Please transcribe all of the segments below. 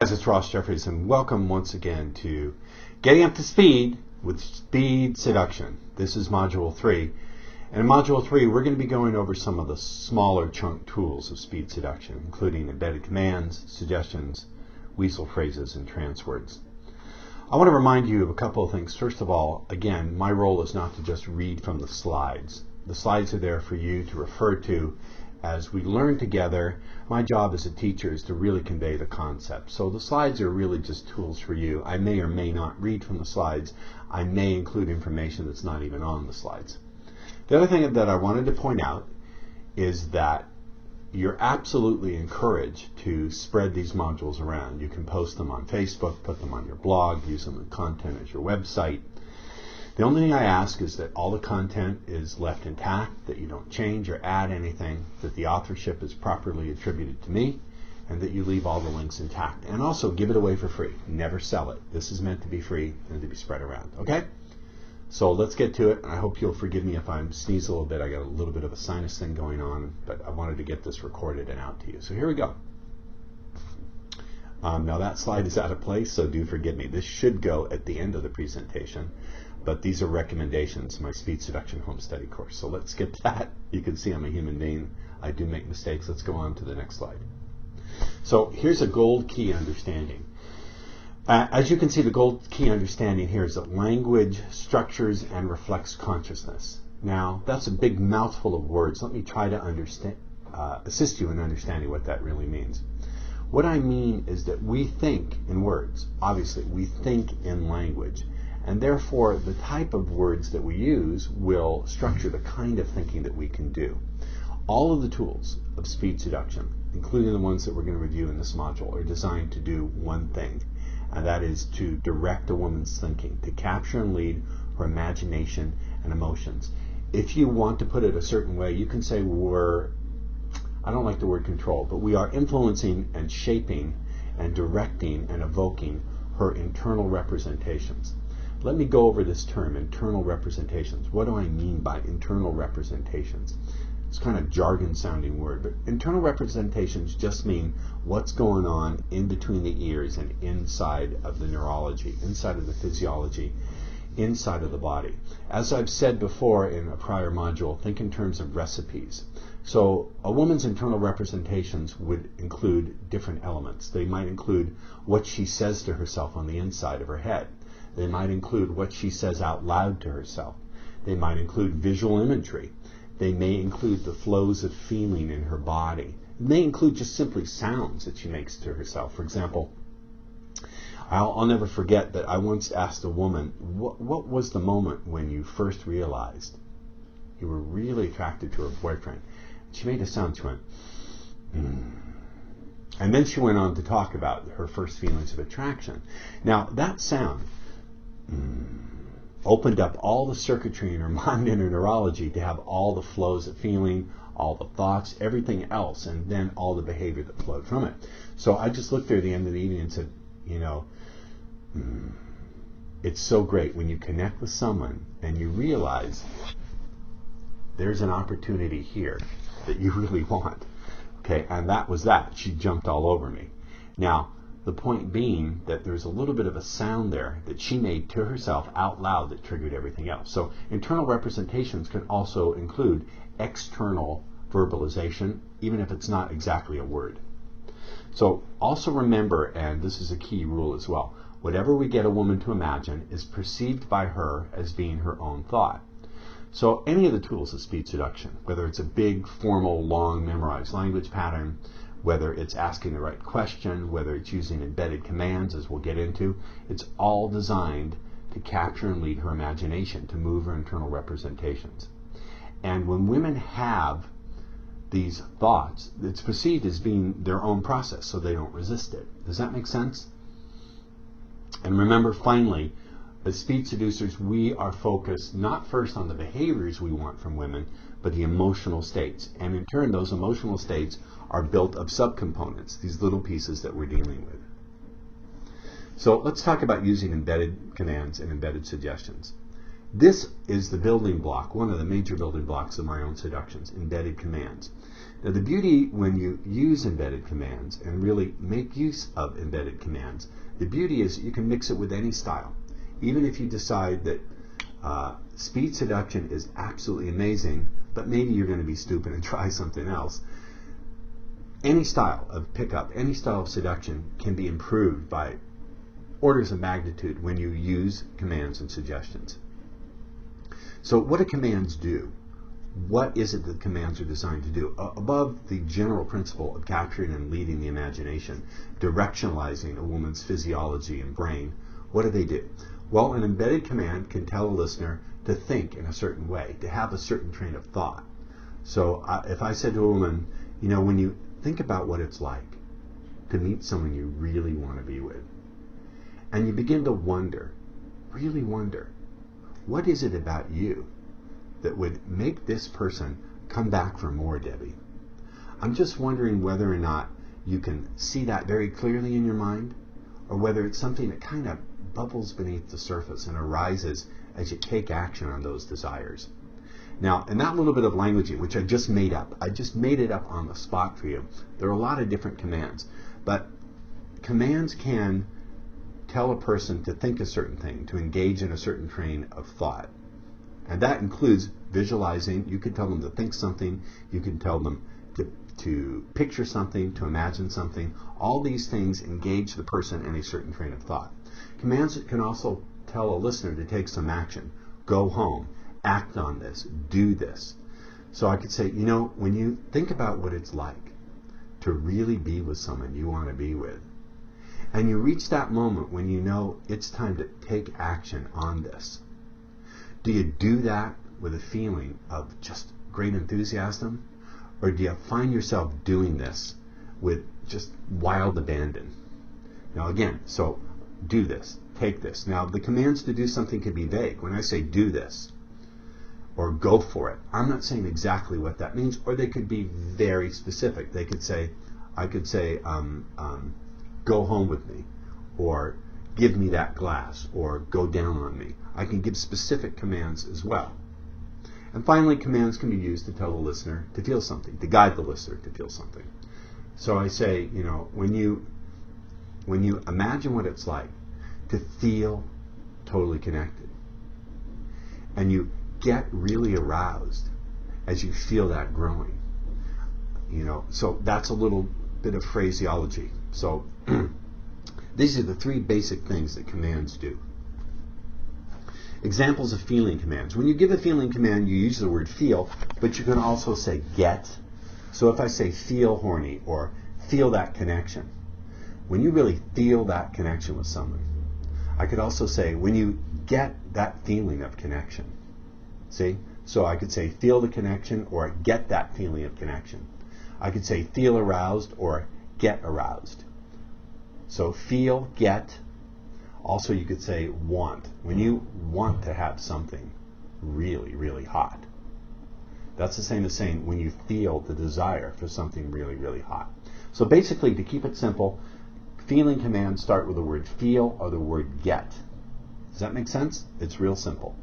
Guys, it's Ross Jeffries, and welcome once again to Getting Up to Speed with Speed Seduction. This is Module 3. And in Module 3, we're going to be going over some of the smaller chunk tools of speed seduction, including embedded commands, suggestions, weasel phrases, and trance words. I want to remind you of a couple of things. First of all, again, my role is not to just read from the slides. The slides are there for you to refer to as we learn together. My job as a teacher is to really convey the concept. So the slides are really just tools for you. I may or may not read from the slides. I may include information that's not even on the slides. The other thing that I wanted to point out is that you're absolutely encouraged to spread these modules around. You can post them on Facebook, put them on your blog, use them in content as your website. The only thing I ask is that all the content is left intact, that you don't change or add anything, that the authorship is properly attributed to me, and that you leave all the links intact. And also give it away for free. Never sell it. This is meant to be free and to be spread around. Okay? So let's get to it. I hope you'll forgive me if I sneeze a little bit. I got a little bit of a sinus thing going on, but I wanted to get this recorded and out to you. So here we go. Now that slide is out of place, so do forgive me. This should go at the end of the presentation. But these are recommendations, my Speed Seduction Home Study course. So let's skip that. You can see I'm a human being. I do make mistakes. Let's go on to the next slide. So here's a gold key understanding. As you can see, the gold key understanding here is that language structures and reflects consciousness. Now, that's a big mouthful of words. Let me try to assist you in understanding what that really means. What I mean is that we think in words. Obviously, we think in language. And therefore, the type of words that we use will structure the kind of thinking that we can do. All of the tools of speed seduction, including the ones that we're going to review in this module, are designed to do one thing, and that is to direct a woman's thinking, to capture and lead her imagination and emotions. If you want to put it a certain way, you can say I don't like the word control, but we are influencing and shaping and directing and evoking her internal representations. Let me go over this term, internal representations. What do I mean by internal representations? It's kind of jargon-sounding word, but internal representations just mean what's going on in between the ears and inside of the neurology, inside of the physiology, inside of the body. As I've said before in a prior module, think in terms of recipes. So a woman's internal representations would include different elements. They might include what she says to herself on the inside of her head. They might include what she says out loud to herself. They might include visual imagery. They may include the flows of feeling in her body. It may include just simply sounds that she makes to herself. For example, I'll never forget that I once asked a woman, what was the moment when you first realized you were really attracted to her boyfriend? She made a sound. She went, And then she went on to talk about her first feelings of attraction. Now, that sound opened up all the circuitry in her mind and her neurology to have all the flows of feeling, all the thoughts, everything else, and then all the behavior that flowed from it. So I just looked there at the end of the evening and said, it's so great when you connect with someone and you realize there's an opportunity here that you really want. Okay, and that was that. She jumped all over me. Now, the point being that there's a little bit of a sound there that she made to herself out loud that triggered everything else. So internal representations can also include external verbalization, even if it's not exactly a word. So also remember, and this is a key rule as well, whatever we get a woman to imagine is perceived by her as being her own thought. So any of the tools of speed seduction, whether it's a big, formal, long, memorized language pattern, whether it's asking the right question, whether it's using embedded commands, as we'll get into, it's all designed to capture and lead her imagination, to move her internal representations. And when women have these thoughts, it's perceived as being their own process, so they don't resist it. Does that make sense? And remember, finally, as speed seducers, we are focused not first on the behaviors we want from women, but the emotional states. And in turn, those emotional states are built of subcomponents, these little pieces that we're dealing with. So let's talk about using embedded commands and embedded suggestions. This is the building block, one of the major building blocks of my own seductions, embedded commands. Now the beauty when you use embedded commands and really make use of embedded commands, the beauty is you can mix it with any style. Even if you decide that speed seduction is absolutely amazing, but maybe you're going to be stupid and try something else. Any style of pickup, any style of seduction can be improved by orders of magnitude when you use commands and suggestions. So what do commands do? What is it that commands are designed to do? Above the general principle of capturing and leading the imagination, directionalizing a woman's physiology and brain, what do? Well, an embedded command can tell a listener to think in a certain way, to have a certain train of thought. So if I said to a woman, you know, when you think about what it's like to meet someone you really want to be with, and you begin to wonder, really wonder, what is it about you that would make this person come back for more, Debbie? I'm just wondering whether or not you can see that very clearly in your mind, or whether it's something that kind of bubbles beneath the surface and arises as you take action on those desires. Now, in that little bit of languaging, which I just made up, I just made it up on the spot for you. There are a lot of different commands, but commands can tell a person to think a certain thing, to engage in a certain train of thought. And that includes visualizing. You can tell them to think something. You can tell them to picture something, to imagine something. All these things engage the person in a certain train of thought. Commands can also tell a listener to take some action. Go home. Act on this. Do this. So I could say, you know, when you think about what it's like to really be with someone you want to be with, and you reach that moment when you know it's time to take action on this, do you do that with a feeling of just great enthusiasm? Or do you find yourself doing this with just wild abandon? Now again, so do this, take this. Now the commands to do something can be vague. When I say do this or go for it, I'm not saying exactly what that means, or they could be very specific. They could say, I could say, go home with me, or give me that glass, or go down on me. I can give specific commands as well. And finally, commands can be used to tell the listener to feel something, to guide the listener to feel something. So I say, you know, when you imagine what it's like to feel totally connected, and you get really aroused as you feel that growing, you know, so that's a little bit of phraseology. So these are the three basic things that commands do. Examples of feeling commands. When you give a feeling command, you use the word feel, but you can also say get. So if I say feel horny or feel that connection, when you really feel that connection with someone, I could also say when you get that feeling of connection. See? So I could say feel the connection or get that feeling of connection. I could say feel aroused or get aroused. So feel, get. Also, you could say want. When you want to have something really, really hot. That's the same as saying when you feel the desire for something really, really hot. So basically, to keep it simple, feeling commands start with the word feel or the word get. Does that make sense? It's real simple.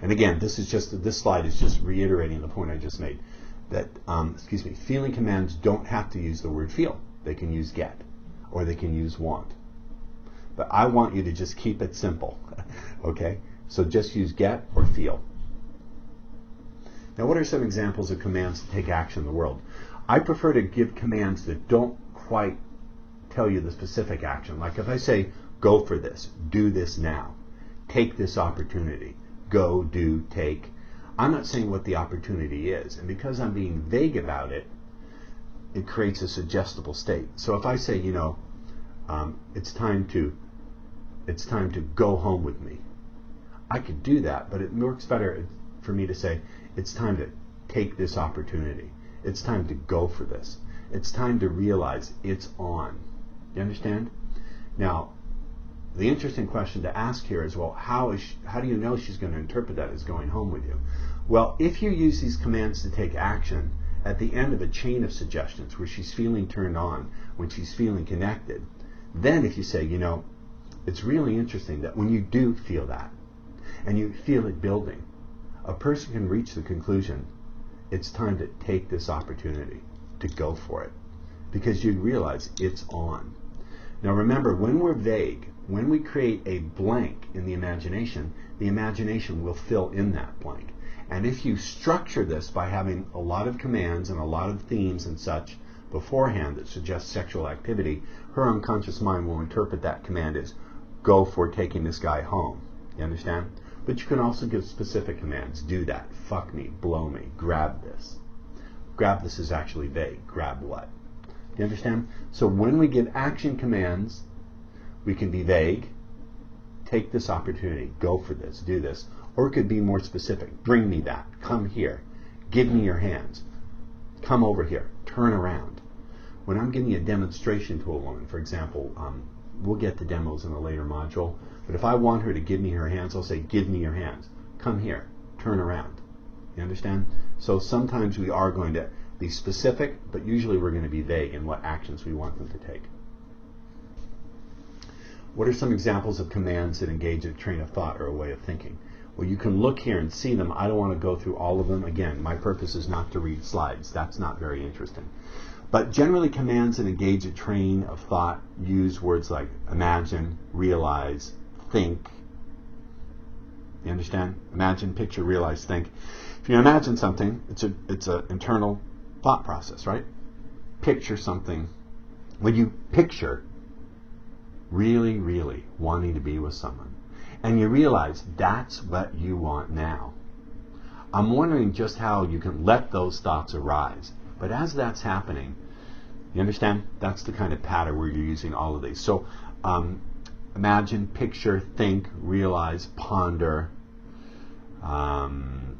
And again, this slide is just reiterating the point I just made. That, feeling commands don't have to use the word feel. They can use get, or they can use want. But I want you to just keep it simple, okay? So just use get or feel. Now, what are some examples of commands to take action in the world? I prefer to give commands that don't quite tell you the specific action. Like if I say, go for this, do this now, take this opportunity, go, do, take. I'm not saying what the opportunity is. And because I'm being vague about it, it creates a suggestible state. So if I say, you know, it's time to go home with me, I could do that, but it works better for me to say it's time to take this opportunity. It's time to go for this. It's time to realize it's on. You understand? Now, the interesting question to ask here is, well, how do you know she's going to interpret that as going home with you? Well, if you use these commands to take action at the end of a chain of suggestions where she's feeling turned on, when she's feeling connected, then if you say, you know, it's really interesting that when you do feel that, and you feel it building, a person can reach the conclusion it's time to take this opportunity to go for it, because you realize it's on. Now remember, when we're vague, when we create a blank in the imagination will fill in that blank. And if you structure this by having a lot of commands and a lot of themes and such beforehand that suggest sexual activity, her unconscious mind will interpret that command as, go for taking this guy home. You understand? But you can also give specific commands. Do that. Fuck me. Blow me. Grab this. Grab this is actually vague. Grab what? You understand? So when we give action commands, we can be vague. Take this opportunity. Go for this. Do this. Or it could be more specific. Bring me that. Come here. Give me your hands. Come over here. Turn around. When I'm giving a demonstration to a woman, for example, we'll get to demos in a later module, but if I want her to give me her hands, I'll say, give me your hands. Come here. Turn around. You understand? So sometimes we are going to be specific, but usually we're going to be vague in what actions we want them to take. What are some examples of commands that engage a train of thought or a way of thinking? Well, you can look here and see them. I don't want to go through all of them. Again, my purpose is not to read slides. That's not very interesting. But generally, commands that engage a train of thought use words like imagine, realize, think. You understand? Imagine, picture, realize, think. If you imagine something, it's an internal thought process, right? Picture something. When you picture really, really wanting to be with someone, and you realize that's what you want now, I'm wondering just how you can let those thoughts arise. But as that's happening, you understand? That's the kind of pattern where you're using all of these. So imagine, picture, think, realize, ponder. And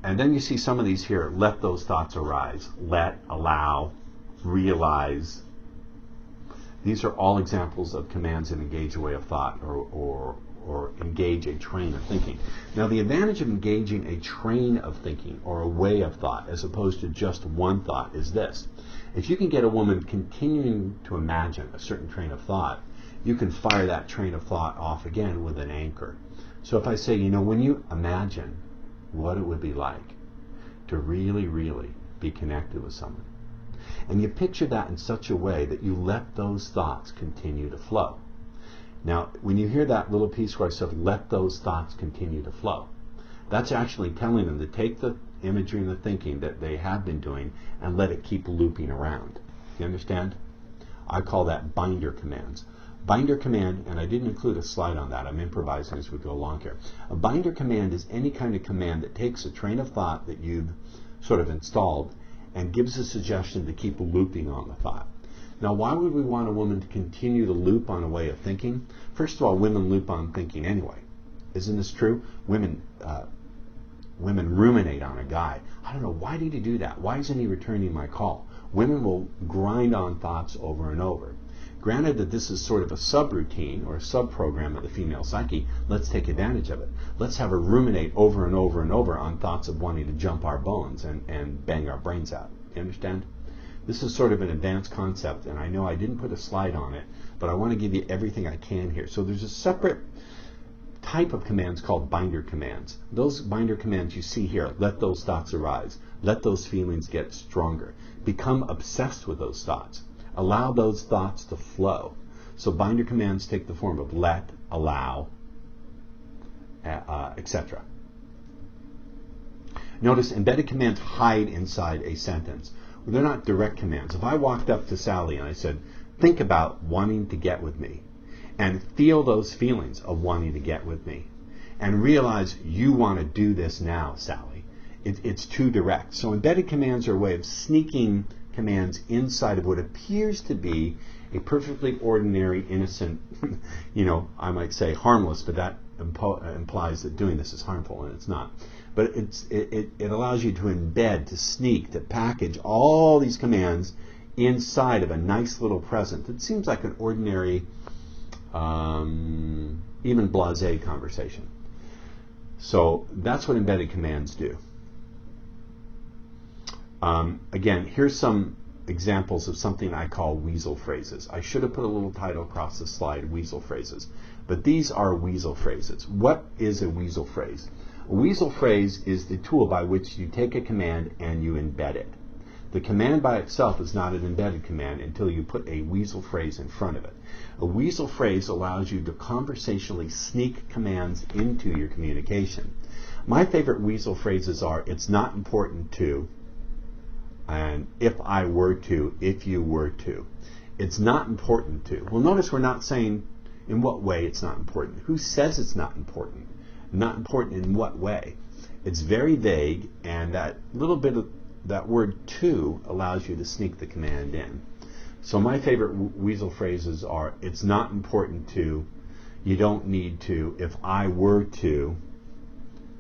then you see some of these here. Let those thoughts arise. Let, allow, realize. These are all examples of commands that engage a way of thought or engage a train of thinking. Now, the advantage of engaging a train of thinking or a way of thought as opposed to just one thought is this. If you can get a woman continuing to imagine a certain train of thought, you can fire that train of thought off again with an anchor. So if I say, you know, when you imagine what it would be like to really, really be connected with someone, and you picture that in such a way that you let those thoughts continue to flow. Now, when you hear that little piece where I said, let those thoughts continue to flow, that's actually telling them to take the imagery and the thinking that they have been doing and let it keep looping around. You understand? I call that binder commands. Binder command, and I didn't include a slide on that, I'm improvising as we go along here. A binder command is any kind of command that takes a train of thought that you've sort of installed and gives a suggestion to keep looping on the thought. Now, why would we want a woman to continue to loop on a way of thinking? First of all, women loop on thinking anyway. Isn't this true? Women ruminate on a guy. I don't know, why did he do that? Why isn't he returning my call? Women will grind on thoughts over and over. Granted that this is sort of a subroutine or a sub-program of the female psyche, let's take advantage of it. Let's have her ruminate over and over and over on thoughts of wanting to jump our bones and bang our brains out. You understand? This is sort of an advanced concept, and I know I didn't put a slide on it, but I want to give you everything I can here. So there's a separate type of commands called binder commands. Those binder commands you see here, let those thoughts arise, let those feelings get stronger, become obsessed with those thoughts, allow those thoughts to flow. So binder commands take the form of let, allow, etc. Notice embedded commands hide inside a sentence. Well, they're not direct commands. If I walked up to Sally and I said, think about wanting to get with me, and feel those feelings of wanting to get with me, and realize you want to do this now, Sally, it's too direct. So embedded commands are a way of sneaking commands inside of what appears to be a perfectly ordinary, innocent, I might say harmless, but that implies that doing this is harmful, and it's not. But it allows you to embed, to sneak, to package all these commands inside of a nice little present that seems like an ordinary, even blasé conversation. So that's what embedded commands do. Again, here's some examples of something I call weasel phrases. I should have put a little title across the slide, weasel phrases. But these are weasel phrases. What is a weasel phrase? A weasel phrase is the tool by which you take a command and you embed it. The command by itself is not an embedded command until you put a weasel phrase in front of it. A weasel phrase allows you to conversationally sneak commands into your communication. My favorite weasel phrases are, it's not important to, and if I were to, if you were to. It's not important to. Well, notice we're not saying in what way it's not important. Who says it's not important? Not important in what way? It's very vague, and that little bit of that word to allows you to sneak the command in. So my favorite weasel phrases are, it's not important to, you don't need to, if I were to.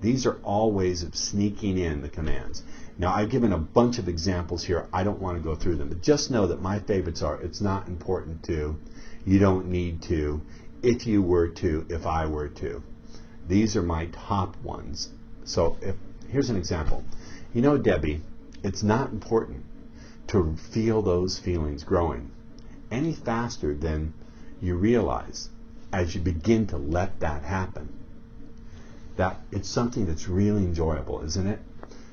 These are all ways of sneaking in the commands. Now, I've given a bunch of examples here. I don't want to go through them, but just know that my favorites are, it's not important to, you don't need to, if you were to, if I were to. These are my top ones. So here's an example. You know, Debbie, it's not important to feel those feelings growing any faster than you realize as you begin to let that happen. That it's something that's really enjoyable, isn't it?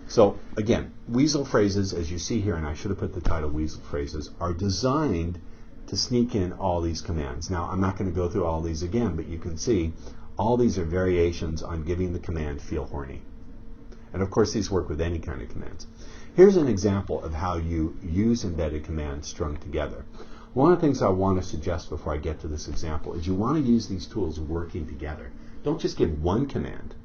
So again, weasel phrases, as you see here, and I should have put the title weasel phrases, are designed to sneak in all these commands. Now, I'm not going to go through all these again, but you can see all these are variations on giving the command feel horny. And of course, these work with any kind of commands. Here's an example of how you use embedded commands strung together. One of the things I want to suggest before I get to this example is you want to use these tools working together. Don't just give one command.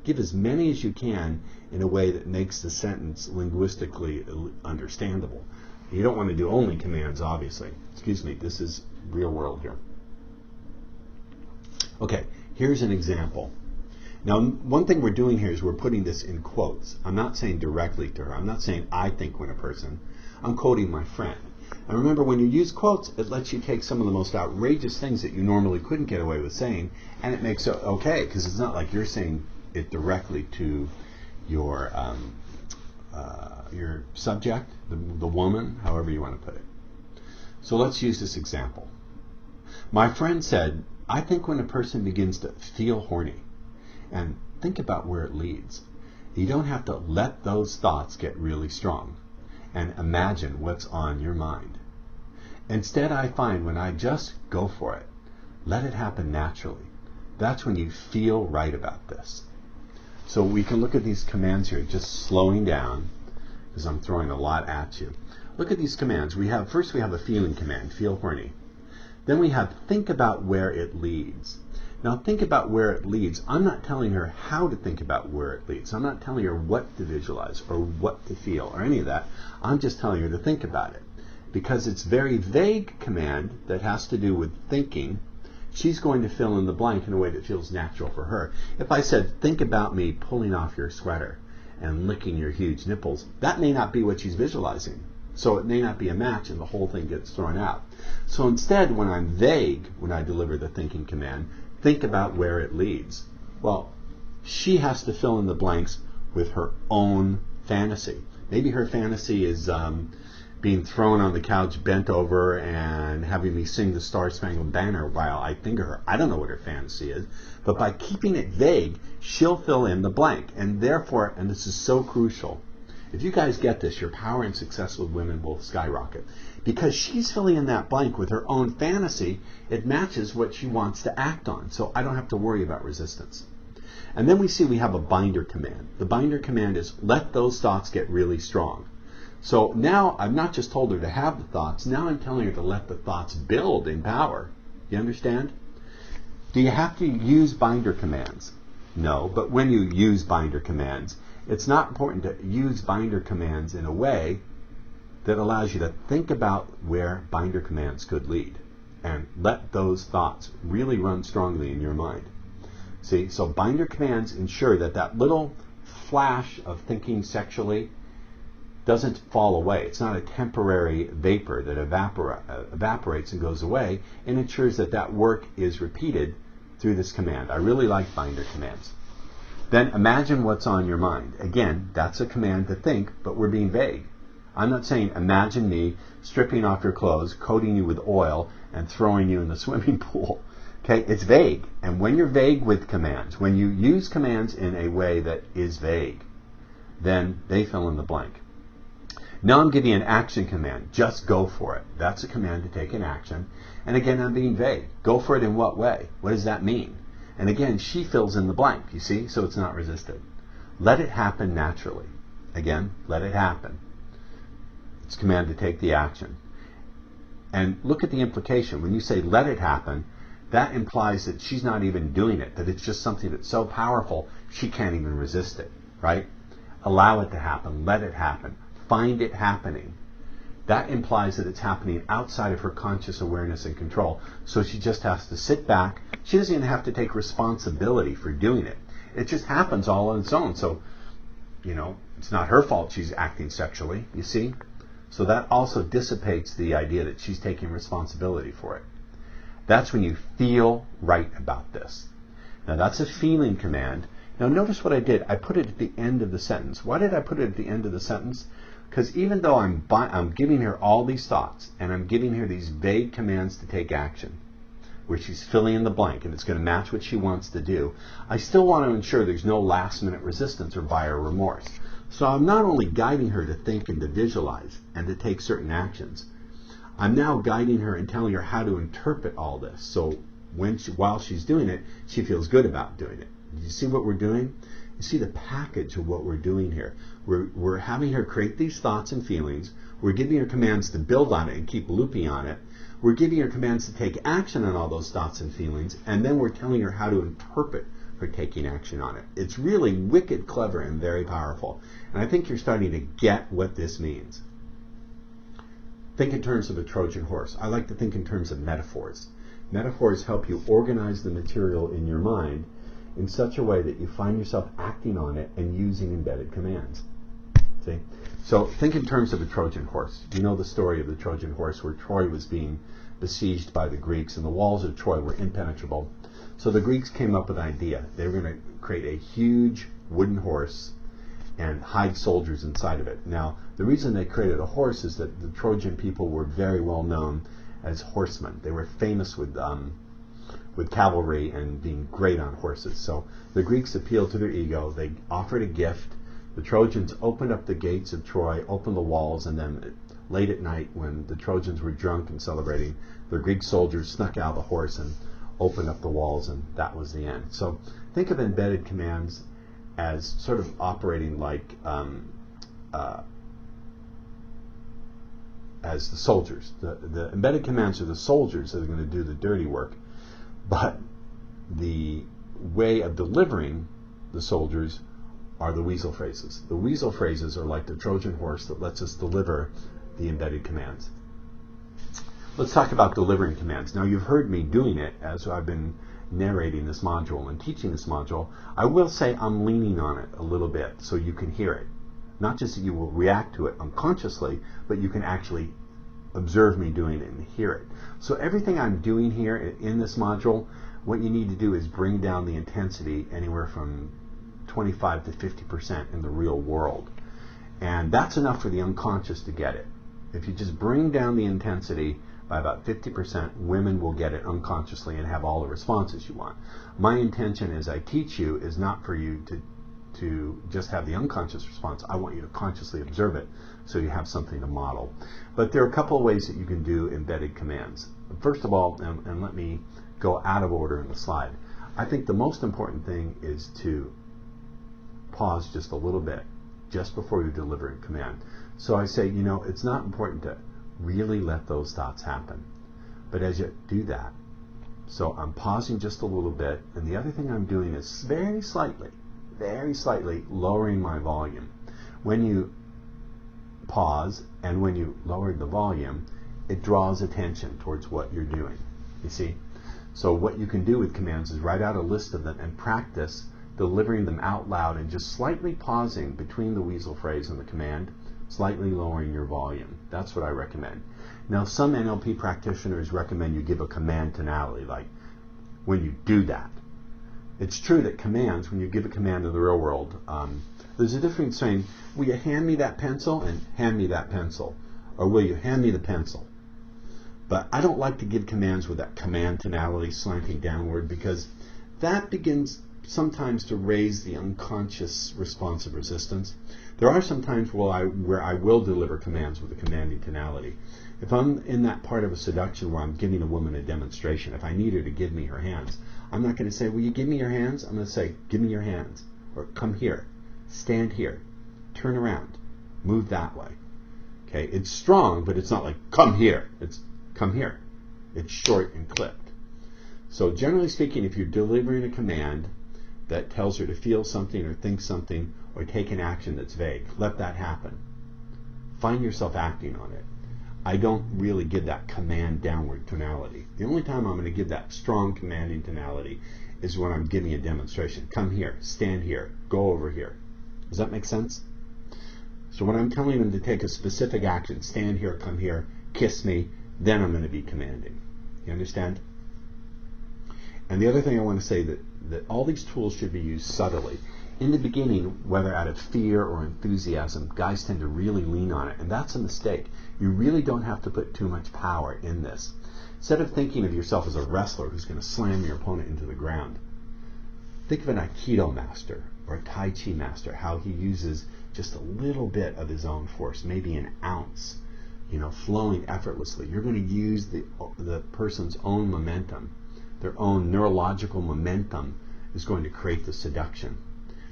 Give as many as you can in a way that makes the sentence linguistically understandable. You don't want to do only commands, obviously. Excuse me, this is real world here. Okay, here's an example. Now, one thing we're doing here is we're putting this in quotes. I'm not saying directly to her. I'm not saying I think when a person. I'm quoting my friend. And remember, when you use quotes, it lets you take some of the most outrageous things that you normally couldn't get away with saying, and it makes it okay, because it's not like you're saying it directly to your subject, the woman, however you want to put it. So let's use this example. My friend said, I think when a person begins to feel horny, and think about where it leads. You don't have to let those thoughts get really strong and imagine what's on your mind. Instead, I find when I just go for it, let it happen naturally, that's when you feel right about this. So we can look at these commands here, just slowing down, because I'm throwing a lot at you. Look at these commands. First we have a feeling command, feel horny. Then we have think about where it leads. Now think about where it leads. I'm not telling her how to think about where it leads. I'm not telling her what to visualize or what to feel or any of that. I'm just telling her to think about it. Because it's very vague command that has to do with thinking, she's going to fill in the blank in a way that feels natural for her. If I said, think about me pulling off your sweater and licking your huge nipples, that may not be what she's visualizing. So it may not be a match and the whole thing gets thrown out. So instead, when I'm vague, when I deliver the thinking command, think about where it leads. Well, she has to fill in the blanks with her own fantasy. Maybe her fantasy is being thrown on the couch, bent over, and having me sing the Star-Spangled Banner while I finger her. I don't know what her fantasy is. But by keeping it vague, she'll fill in the blank. And therefore, and this is so crucial, if you guys get this, your power and success with women will skyrocket. Because she's filling in that blank with her own fantasy, it matches what she wants to act on. So I don't have to worry about resistance. And then we see we have a binder command. The binder command is let those thoughts get really strong. So now I've not just told her to have the thoughts, now I'm telling her to let the thoughts build in power. You understand? Do you have to use binder commands? No, but when you use binder commands, it's not important to use binder commands in a way that allows you to think about where binder commands could lead and let those thoughts really run strongly in your mind. See, so binder commands ensure that that little flash of thinking sexually doesn't fall away. It's not a temporary vapor that evaporates and goes away, and ensures that that work is repeated through this command. I really like binder commands. Then imagine what's on your mind. Again, that's a command to think, but we're being vague. I'm not saying imagine me stripping off your clothes, coating you with oil, and throwing you in the swimming pool. Okay, it's vague. And when you're vague with commands, when you use commands in a way that is vague, then they fill in the blank. Now I'm giving an action command. Just go for it. That's a command to take an action. And again, I'm being vague. Go for it in what way? What does that mean? And again, she fills in the blank, you see? So it's not resisted. Let it happen naturally. Again, let it happen. It's a command to take the action. And look at the implication. When you say let it happen, that implies that she's not even doing it, that it's just something that's so powerful she can't even resist it, right? Allow it to happen. Let it happen. Find it happening. That implies that it's happening outside of her conscious awareness and control. So she just has to sit back. She doesn't even have to take responsibility for doing it. It just happens all on its own. So, it's not her fault she's acting sexually, you see? So that also dissipates the idea that she's taking responsibility for it. That's when you feel right about this. Now that's a feeling command. Now notice what I did. I put it at the end of the sentence. Why did I put it at the end of the sentence? Because even though I'm giving her all these thoughts, and I'm giving her these vague commands to take action, where she's filling in the blank, and it's going to match what she wants to do, I still want to ensure there's no last-minute resistance or buyer remorse. So I'm not only guiding her to think and to visualize and to take certain actions, I'm now guiding her and telling her how to interpret all this. So while she's doing it, she feels good about doing it. You see what we're doing? You see the package of what we're doing here. We're having her create these thoughts and feelings. We're giving her commands to build on it and keep looping on it. We're giving her commands to take action on all those thoughts and feelings, and then we're telling her how to interpret her taking action on it. It's really wicked clever and very powerful. And I think you're starting to get what this means. Think in terms of a Trojan horse. I like to think in terms of metaphors. Metaphors help you organize the material in your mind in such a way that you find yourself acting on it and using embedded commands. See? So think in terms of a Trojan horse. You know the story of the Trojan horse where Troy was being besieged by the Greeks and the walls of Troy were impenetrable. So the Greeks came up with an idea. They were going to create a huge wooden horse and hide soldiers inside of it. Now, the reason they created a horse is that the Trojan people were very well known as horsemen. They were famous with cavalry and being great on horses. So the Greeks appealed to their ego. They offered a gift. The Trojans opened up the gates of Troy, opened the walls, and then late at night when the Trojans were drunk and celebrating, the Greek soldiers snuck out of the horse and opened up the walls, and that was the end. So think of embedded commands as sort of operating like as the soldiers. The embedded commands are the soldiers that are going to do the dirty work, but the way of delivering the soldiers are the weasel phrases. The weasel phrases are like the Trojan horse that lets us deliver the embedded commands. Let's talk about delivering commands. Now you've heard me doing it as I've been narrating this module and teaching this module. I will say I'm leaning on it a little bit so you can hear it. Not just that you will react to it unconsciously, but you can actually observe me doing it and hear it. So everything I'm doing here in this module, what you need to do is bring down the intensity anywhere from 25 to 50% in the real world. And that's enough for the unconscious to get it. If you just bring down the intensity by about 50%, women will get it unconsciously and have all the responses you want. My intention as I teach you is not for you to just have the unconscious response. I want you to consciously observe it so you have something to model. But there are a couple of ways that you can do embedded commands. First of all, and let me go out of order in the slide, I think the most important thing is to pause just a little bit just before you deliver a command. So I say, it's not important to really let those thoughts happen. But as you do that, so I'm pausing just a little bit, and the other thing I'm doing is very slightly lowering my volume. When you pause and when you lower the volume, it draws attention towards what you're doing. You see? So what you can do with commands is write out a list of them and practice delivering them out loud and just slightly pausing between the weasel phrase and the command, slightly lowering your volume. That's what I recommend. Now, some NLP practitioners recommend you give a command tonality, like when you do that. It's true that commands, when you give a command in the real world, there's a difference saying, will you hand me that pencil and hand me that pencil? Or will you hand me the pencil? But I don't like to give commands with that command tonality slanting downward, because that begins sometimes to raise the unconscious response of resistance. There are some times where I will deliver commands with a commanding tonality. If I'm in that part of a seduction where I'm giving a woman a demonstration, if I need her to give me her hands, I'm not going to say, will you give me your hands? I'm going to say, give me your hands, or come here, stand here, turn around, move that way. Okay, it's strong, but it's not like, come here. It's come here. It's short and clipped. So generally speaking, if you're delivering a command that tells her to feel something or think something or take an action that's vague, let that happen. Find yourself acting on it. I don't really give that command downward tonality. The only time I'm going to give that strong commanding tonality is when I'm giving a demonstration. Come here, stand here, go over here. Does that make sense? So when I'm telling them to take a specific action, stand here, come here, kiss me, then I'm going to be commanding. You understand? And the other thing I want to say that all these tools should be used subtly. In the beginning, whether out of fear or enthusiasm, guys tend to really lean on it, and that's a mistake. You really don't have to put too much power in this. Instead of thinking of yourself as a wrestler who's going to slam your opponent into the ground, think of an Aikido master or a Tai Chi master, how he uses just a little bit of his own force, maybe an ounce, flowing effortlessly. You're going to use the person's own momentum. Their own neurological momentum is going to create the seduction.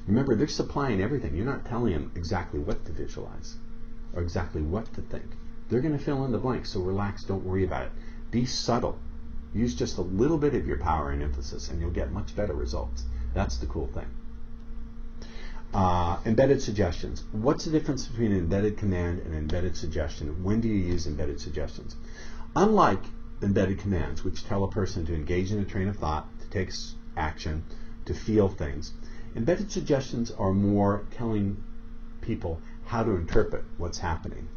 Remember, they're supplying everything. You're not telling them exactly what to visualize or exactly what to think. They're going to fill in the blanks, so relax, don't worry about it. Be subtle. Use just a little bit of your power and emphasis, and you'll get much better results. That's the cool thing. Embedded suggestions. What's the difference between an embedded command and embedded suggestion? When do you use embedded suggestions? Unlike embedded commands, which tell a person to engage in a train of thought, to take action, to feel things, embedded suggestions are more telling people how to interpret what's happening.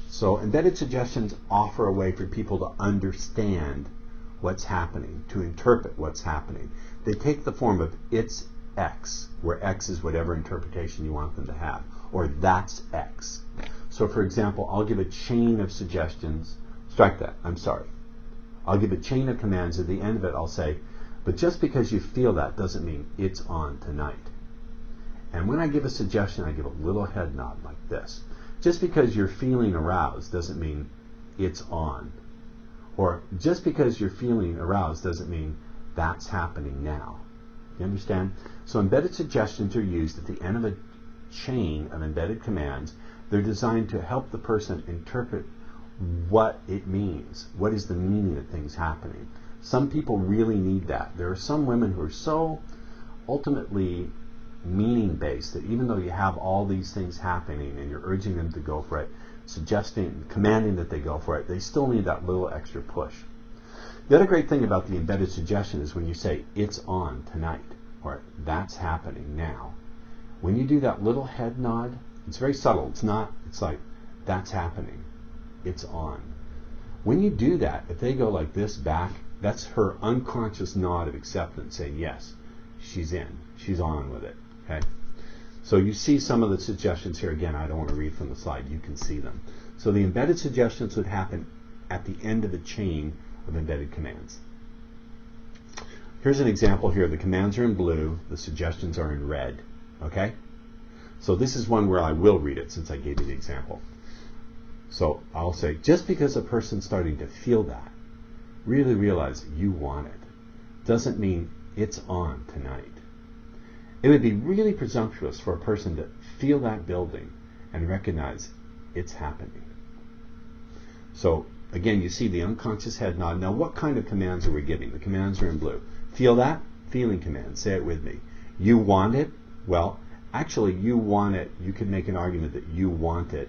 So embedded suggestions offer a way for people to understand what's happening, to interpret what's happening. They take the form of it's X, where X is whatever interpretation you want them to have, or that's X. So for example, I'll give a chain of suggestions. Strike that, I'm sorry. I'll give a chain of commands. At the end of it, I'll say, but just because you feel that doesn't mean it's on tonight. And when I give a suggestion, I give a little head nod like this. Just because you're feeling aroused doesn't mean it's on. Or just because you're feeling aroused doesn't mean that's happening now. You understand? So embedded suggestions are used at the end of a chain of embedded commands. They're designed to help the person interpret what it means. What is the meaning of things happening? Some people really need that. There are some women who are so ultimately meaning-based that even though you have all these things happening and you're urging them to go for it, suggesting, commanding that they go for it, they still need that little extra push. The other great thing about the embedded suggestion is when you say, it's on tonight, or that's happening now. When you do that little head nod, it's very subtle. It's like, that's happening. It's on. When you do that, if they go like this back, that's her unconscious nod of acceptance saying, yes, she's in. She's on with it. Okay? So you see some of the suggestions here. Again, I don't want to read from the slide. You can see them. So the embedded suggestions would happen at the end of the chain of embedded commands. Here's an example here. The commands are in blue. The suggestions are in red. Okay? So this is one where I will read it since I gave you the example. So I'll say, just because a person's starting to feel that, really realize you want it, doesn't mean it's on tonight. It would be really presumptuous for a person to feel that building and recognize it's happening. So again, you see the unconscious head nod. Now what kind of commands are we giving? The commands are in blue. Feel that? Feeling command. Say it with me. You want it? Well, actually you want it. You could make an argument that you want it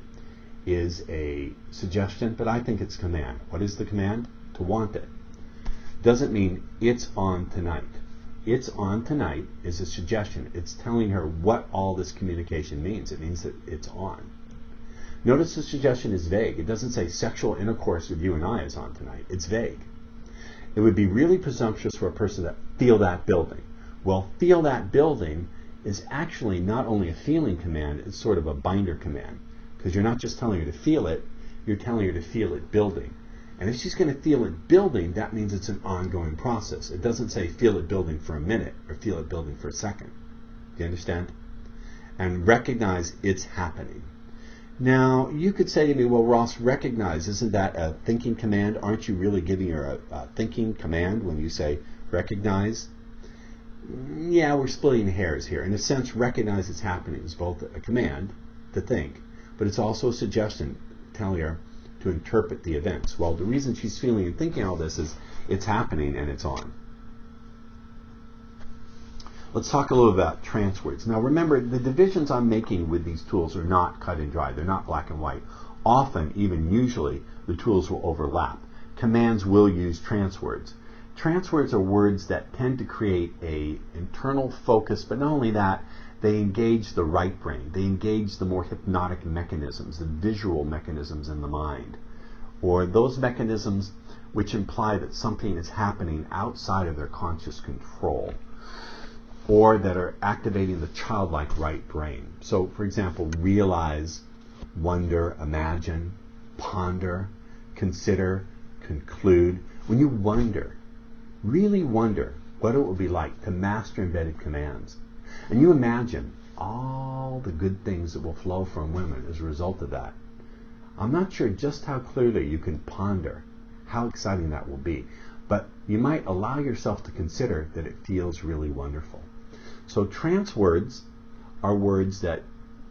is a suggestion, but I think it's command. What is the command? To want it. Doesn't mean it's on tonight. It's on tonight is a suggestion. It's telling her what all this communication means. It means that it's on. Notice the suggestion is vague. It doesn't say sexual intercourse with you and I is on tonight. It's vague. It would be really presumptuous for a person to feel that building. Well, feel that building is actually not only a feeling command, it's sort of a binder command. Because you're not just telling her to feel it, you're telling her to feel it building. And if she's going to feel it building, that means it's an ongoing process. It doesn't say feel it building for a minute or feel it building for a second. Do you understand? And recognize it's happening. Now, you could say to me, well, Ross, recognize, isn't that a thinking command? Aren't you really giving her a thinking command when you say recognize? Yeah, we're splitting hairs here. In a sense, recognize it's happening is both a command to think, but it's also a suggestion telling her to interpret the events. Well, the reason she's feeling and thinking all this is it's happening and it's on. Let's talk a little about trance words. Now remember, the divisions I'm making with these tools are not cut and dry. They're not black and white. Often, even usually, the tools will overlap. Commands will use trance words. Trance words are words that tend to create an internal focus, but not only that, they engage the right brain. They engage the more hypnotic mechanisms, the visual mechanisms in the mind, or those mechanisms which imply that something is happening outside of their conscious control, or that are activating the childlike right brain. So, for example, realize, wonder, imagine, ponder, consider, conclude. When you wonder, really wonder what it would be like to master embedded commands, and you imagine all the good things that will flow from women as a result of that, I'm not sure just how clearly you can ponder how exciting that will be, but you might allow yourself to consider that it feels really wonderful. So trance words are words that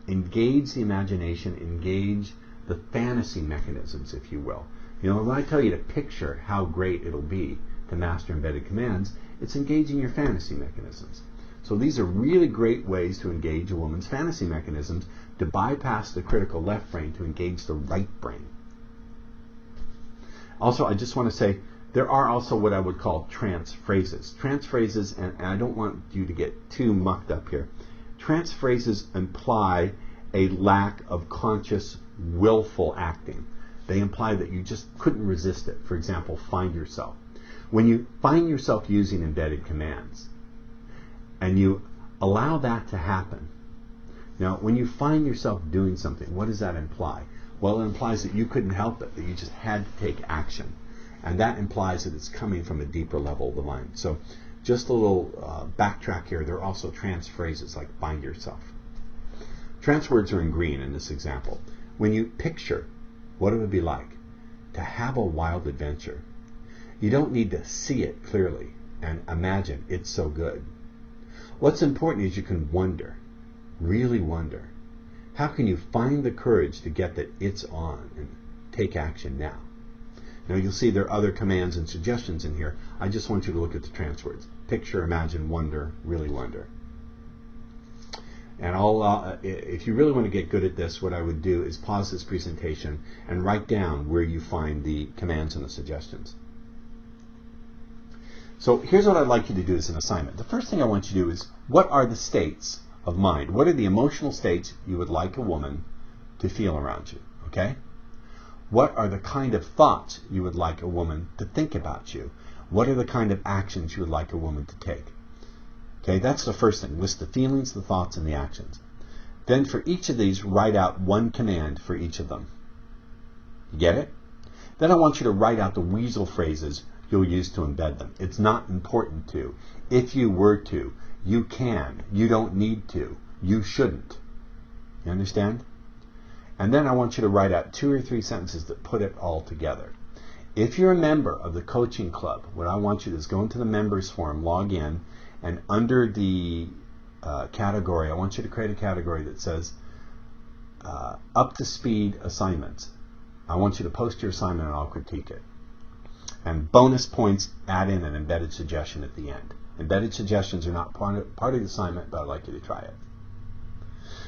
engage the imagination, engage the fantasy mechanisms, if you will. You know, when I tell you to picture how great it'll be to master embedded commands, it's engaging your fantasy mechanisms. So these are really great ways to engage a woman's fantasy mechanisms, to bypass the critical left brain to engage the right brain. Also, I just want to say, there are also what I would call trance phrases. Trance phrases, and I don't want you to get too mucked up here. Trance phrases imply a lack of conscious, willful acting. They imply that you just couldn't resist it. For example, find yourself. When you find yourself using embedded commands, and you allow that to happen, now, when you find yourself doing something, what does that imply? Well, it implies that you couldn't help it, that you just had to take action. And that implies that it's coming from a deeper level of the mind. So just a little backtrack here. There are also trance phrases like find yourself. Trance words are in green in this example. When you picture what it would be like to have a wild adventure, you don't need to see it clearly and imagine it's so good. What's important is you can wonder, really wonder. How can you find the courage to get that it's on and take action now? Now you'll see there are other commands and suggestions in here. I just want you to look at the trance words. Picture, imagine, wonder, really wonder. And if you really want to get good at this, what I would do is pause this presentation and write down where you find the commands and the suggestions. So here's what I'd like you to do as an assignment. The first thing I want you to do is, what are the states of mind? What are the emotional states you would like a woman to feel around you? Okay? What are the kind of thoughts you would like a woman to think about you? What are the kind of actions you would like a woman to take? Okay, that's the first thing. List the feelings, the thoughts, and the actions. Then for each of these, write out one command for each of them. You get it? Then I want you to write out the weasel phrases you'll use to embed them. It's not important to. If you were to, you can. You don't need to. You shouldn't. You understand? And then I want you to write out 2 or 3 sentences that put it all together. If you're a member of the coaching club, what I want you to do is go into the members forum, log in, and under the category, I want you to create a category that says up to speed assignments. I want you to post your assignment and I'll critique it. And bonus points, add in an embedded suggestion at the end. Embedded suggestions are not part of the assignment, but I'd like you to try it.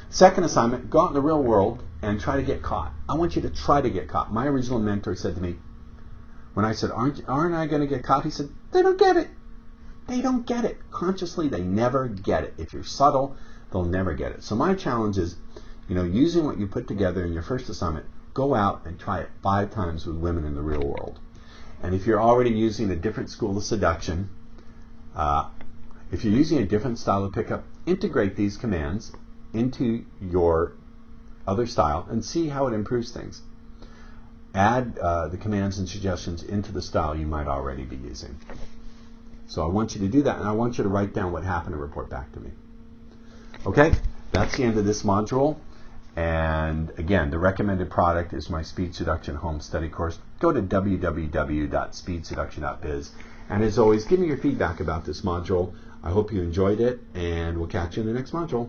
Second assignment, go out in the real world and try to get caught. I want you to try to get caught. My original mentor said to me, when I said, aren't I going to get caught? He said, they don't get it. They don't get it. Consciously, they never get it. If you're subtle, they'll never get it. So my challenge is, using what you put together in your first assignment, go out and try it 5 times with women in the real world. And if you're already using a different school of seduction, if you're using a different style of pickup, integrate these commands into your other style and see how it improves things. add the commands and suggestions into the style you might already be using. So I want you to do that, and I want you to write down what happened and report back to me. Okay, that's the end of this module. And again, the recommended product is my Speed Seduction Home Study Course. Go to www.speedseduction.biz. And as always, give me your feedback about this module. I hope you enjoyed it, and we'll catch you in the next module.